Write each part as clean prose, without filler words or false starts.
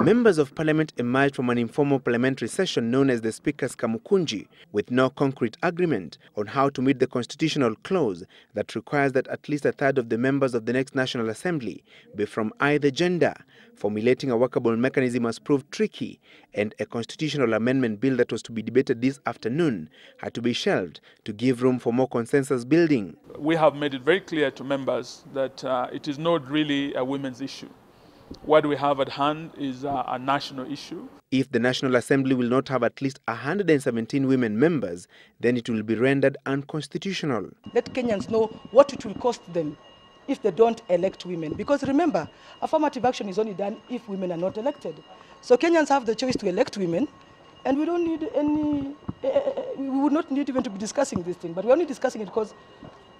Members of Parliament emerged from an informal parliamentary session known as the Speaker's Kamukunji with no concrete agreement on how to meet the constitutional clause that requires that at least a third of the members of the next National Assembly be from either gender. Formulating a workable mechanism has proved tricky, and a constitutional amendment bill that was to be debated this afternoon had to be shelved to give room for more consensus building. We have made it very clear to members that it is not really a women's issue. What we have at hand is a national issue. If the National Assembly will not have at least 117 women members, then it will be rendered unconstitutional. Let Kenyans know what it will cost them if they don't elect women. Because remember, affirmative action is only done if women are not elected. So Kenyans have the choice to elect women, and we don't need any, we would not need even to be discussing this thing, but we're only discussing it because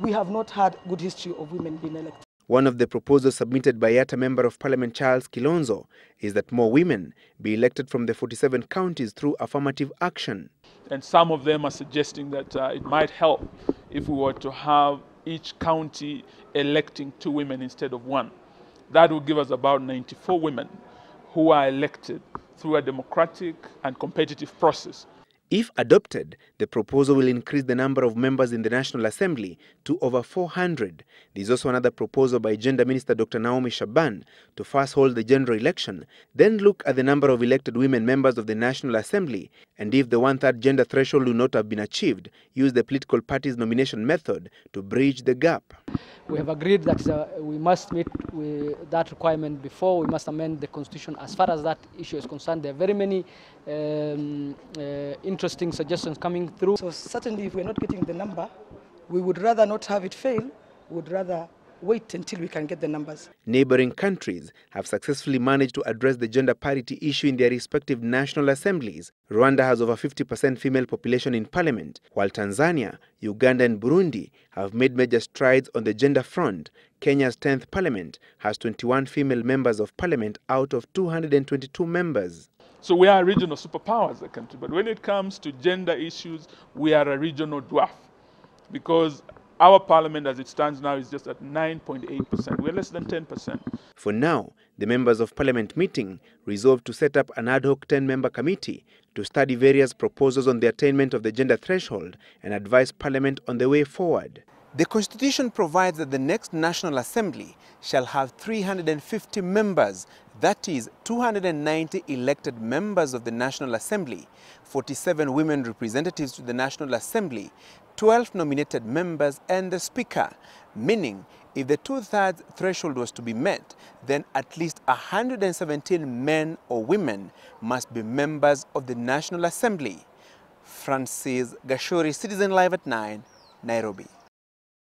we have not had good history of women being elected. One of the proposals submitted by Yatta Member of Parliament Charles Kilonzo is that more women be elected from the 47 counties through affirmative action. And some of them are suggesting that it might help if we were to have each county electing 2 women instead of 1. That would give us about 94 women who are elected through a democratic and competitive process. If adopted, the proposal will increase the number of members in the National Assembly to over 400. There is also another proposal by Gender Minister Dr. Naomi Shaban to first hold the general election, then look at the number of elected women members of the National Assembly, and if the 1/3 gender threshold will not have been achieved, use the political party's nomination method to bridge the gap. We have agreed that we must meet with that requirement before we must amend the constitution. As far as that issue is concerned, there are very many interesting suggestions coming through. So certainly if we're not getting the number, we would rather not have it fail, we would rather wait until we can get the numbers. Neighboring countries have successfully managed to address the gender parity issue in their respective national assemblies. Rwanda has over 50% female population in parliament, while Tanzania, Uganda and Burundi have made major strides on the gender front. Kenya's 10th parliament has 21 female members of parliament out of 222 members. So we are a regional superpower as a country, but when it comes to gender issues, we are a regional dwarf, because our parliament as it stands now is just at 9.8%. We're less than 10%. For now, the members of parliament meeting resolved to set up an ad hoc 10-member committee to study various proposals on the attainment of the gender threshold and advise parliament on the way forward. The Constitution provides that the next National Assembly shall have 350 members, that is 290 elected members of the National Assembly, 47 women representatives to the National Assembly, 12 nominated members and the Speaker, meaning if the 2/3 threshold was to be met, then at least 117 men or women must be members of the National Assembly. Francis Gachuri, Citizen Live at 9, Nairobi.